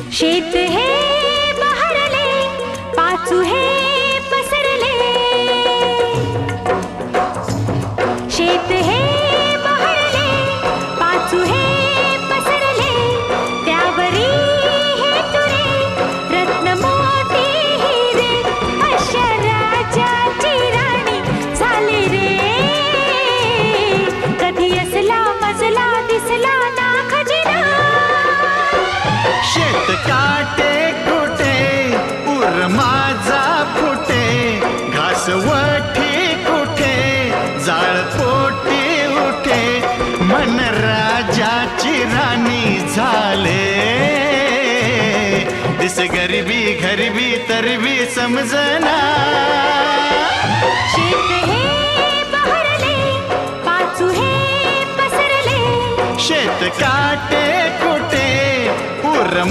शेत हे बहरले, पाचू हे पसरले. शेत हे बहरले, पाचू हे पसरले. त्यावरी हे तुरे रत्न मोठी हिरे. अशा राजाची राणी झाली रे. कधी असला मजला दिसला ना खजिना. शेत काटे कुठे उर माझा फुटे. घासवठी कुठे जाळ पोटी उठे. मन राजाची राणी झाले. दिस गरिबी गरिबी तरबी समजना. शेत हे बहरले, पाचू हे पसरले. शेत काटे कुठे उर